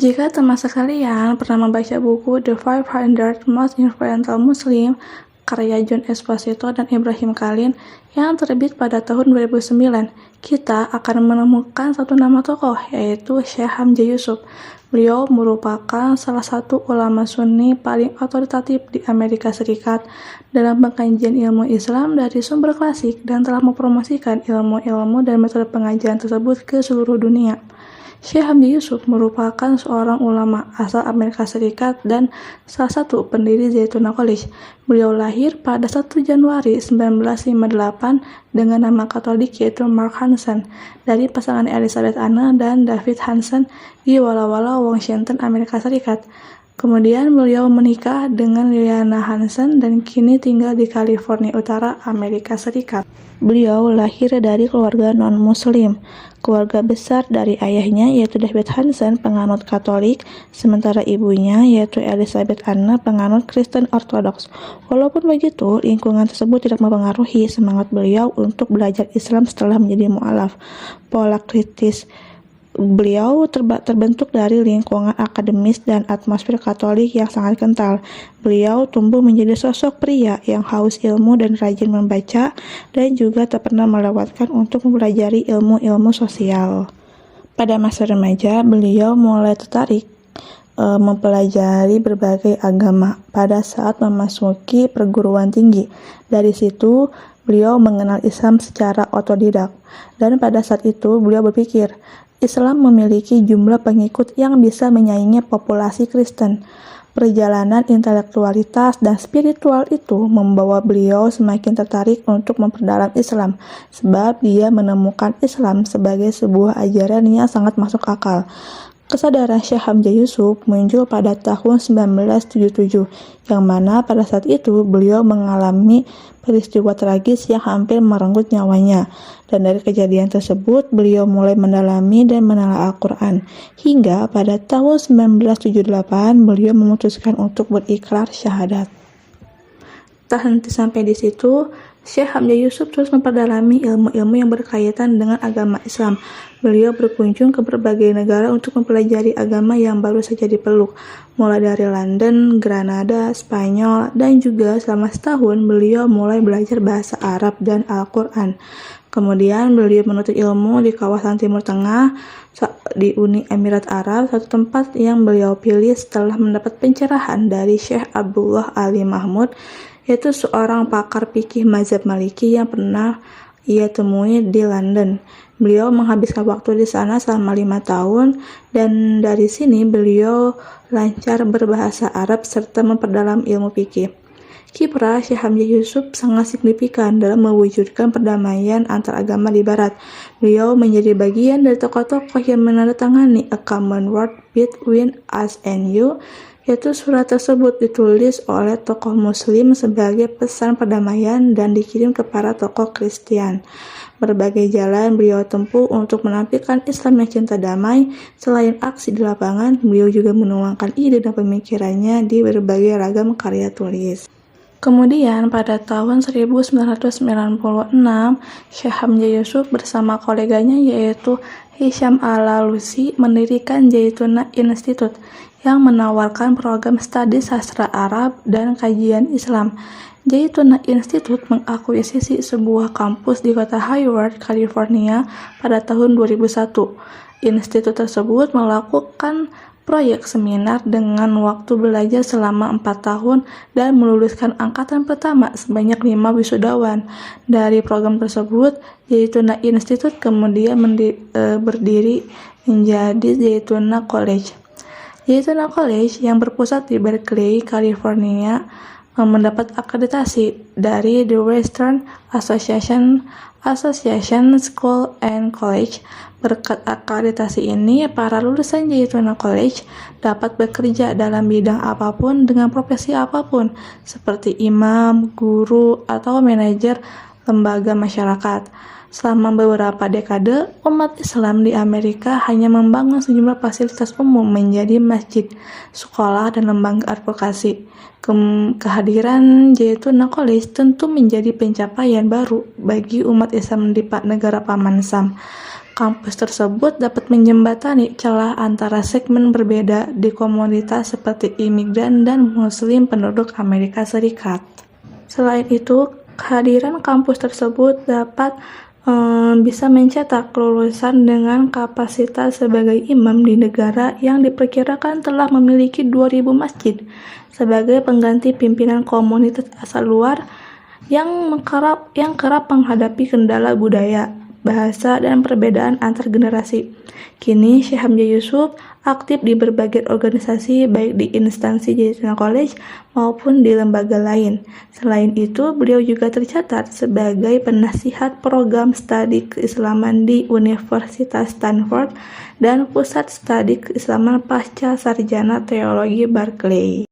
Jika termasuk kalian pernah membaca buku The 500 Most Influential Muslim karya John Esposito dan Ibrahim Khalil yang terbit pada tahun 2009, kita akan menemukan satu nama tokoh, yaitu Syekh Hamzah Yusuf. Beliau merupakan salah satu ulama Sunni paling otoritatif di Amerika Serikat dalam pengkajian ilmu Islam dari sumber klasik dan telah mempromosikan ilmu-ilmu dan metode pengajaran tersebut ke seluruh dunia. Syekh Hamzah Yusuf merupakan seorang ulama asal Amerika Serikat dan salah satu pendiri Zaytuna College. Beliau lahir pada 1 Januari 1958 dengan nama Katolik yaitu Mark Hansen dari pasangan Elizabeth Anne dan David Hansen di Walla Walla, Washington, Amerika Serikat. Kemudian beliau menikah dengan Liliana Hansen dan kini tinggal di California Utara, Amerika Serikat. Beliau lahir dari keluarga non-muslim. Keluarga besar dari ayahnya yaitu David Hansen, penganut Katolik, sementara ibunya yaitu Elizabeth Anne, penganut Kristen Ortodoks. Walaupun begitu, lingkungan tersebut tidak mempengaruhi semangat beliau untuk belajar Islam setelah menjadi mu'alaf. Pola kritis beliau terbentuk dari lingkungan akademis dan atmosfer Katolik yang sangat kental. Beliau tumbuh menjadi sosok pria yang haus ilmu dan rajin membaca, dan juga tak pernah melewatkan untuk mempelajari ilmu-ilmu sosial. Pada masa remaja, beliau mulai tertarik mempelajari berbagai agama pada saat memasuki perguruan tinggi. Dari situ, beliau mengenal Islam secara otodidak, dan pada saat itu beliau berpikir, Islam memiliki jumlah pengikut yang bisa menyaingi populasi Kristen. Perjalanan intelektualitas dan spiritual itu membawa beliau semakin tertarik untuk memperdalam Islam, sebab dia menemukan Islam sebagai sebuah ajaran yang sangat masuk akal. Kesadaran Syekh Hamzah Yusuf muncul pada tahun 1977, yang mana pada saat itu beliau mengalami peristiwa tragis yang hampir merenggut nyawanya. Dan dari kejadian tersebut, beliau mulai mendalami dan menelaah Al-Quran. Hingga pada tahun 1978, beliau memutuskan untuk berikrar syahadat. Tak henti sampai di situ, Syekh Hamzah Yusuf terus memperdalami ilmu-ilmu yang berkaitan dengan agama Islam. Beliau berkunjung ke berbagai negara untuk mempelajari agama yang baru saja dipeluk, mulai dari London, Granada, Spanyol, dan juga selama setahun beliau mulai belajar bahasa Arab dan Al-Quran. Kemudian beliau menuntut ilmu di kawasan Timur Tengah, di Uni Emirat Arab, satu tempat yang beliau pilih setelah mendapat pencerahan dari Syekh Abdullah Ali Mahmud, yaitu seorang pakar fikih mazhab Maliki yang pernah ia temui di London. Beliau menghabiskan waktu di sana selama 5 tahun, dan dari sini beliau lancar berbahasa Arab serta memperdalam ilmu fikih. Kiprah Syekh Hamzah Yusuf sangat signifikan dalam mewujudkan perdamaian antar agama di Barat. Beliau menjadi bagian dari tokoh-tokoh yang menandatangani A Commonwealth Between Us and You, yaitu surat tersebut ditulis oleh tokoh muslim sebagai pesan perdamaian dan dikirim ke para tokoh Kristen. Berbagai jalan beliau tempuh untuk menampilkan Islam yang cinta damai. Selain aksi di lapangan, beliau juga menuangkan ide dan pemikirannya di berbagai ragam karya tulis. Kemudian pada tahun 1996, Syekh Hamzah Yusuf bersama koleganya yaitu Hisham Al-Alusi mendirikan Zaytuna Institute yang menawarkan program studi sastra Arab dan kajian Islam. Zaytuna Institute mengakuisisi sebuah kampus di kota Hayward, California pada tahun 2001. Institut tersebut melakukan proyek seminar dengan waktu belajar selama 4 tahun dan meluluskan angkatan pertama sebanyak 5 wisudawan. Dari program tersebut, Zaytuna Institute kemudian berdiri menjadi Zaytuna College. Zaytuna College yang berpusat di Berkeley, California, mendapat akreditasi dari The Western Association School and College. Berkat akreditasi ini, para lulusan Zaytuna College dapat bekerja dalam bidang apapun dengan profesi apapun, seperti imam, guru, atau manajer lembaga masyarakat. Selama beberapa dekade, umat Islam di Amerika hanya membangun sejumlah fasilitas umum menjadi masjid, sekolah, dan lembaga advokasi. Kehadiran Zaytuna College tentu menjadi pencapaian baru bagi umat Islam di negara Paman Sam. Kampus tersebut dapat menjembatani celah antara segmen berbeda di komunitas seperti imigran dan muslim penduduk Amerika Serikat. Selain itu, kehadiran kampus tersebut dapat bisa mencetak kelulusan dengan kapasitas sebagai imam di negara yang diperkirakan telah memiliki 2.000 masjid sebagai pengganti pimpinan komunitas asal luar yang kerap menghadapi kendala budaya, bahasa, dan perbedaan antar generasi. Kini, Syekh Hamzah Yusuf aktif di berbagai organisasi baik di instansi Jatina College maupun di lembaga lain. Selain itu, beliau juga tercatat sebagai penasihat program studi keislaman di Universitas Stanford dan Pusat Studi Keislaman Pasca Sarjana Teologi Berkeley.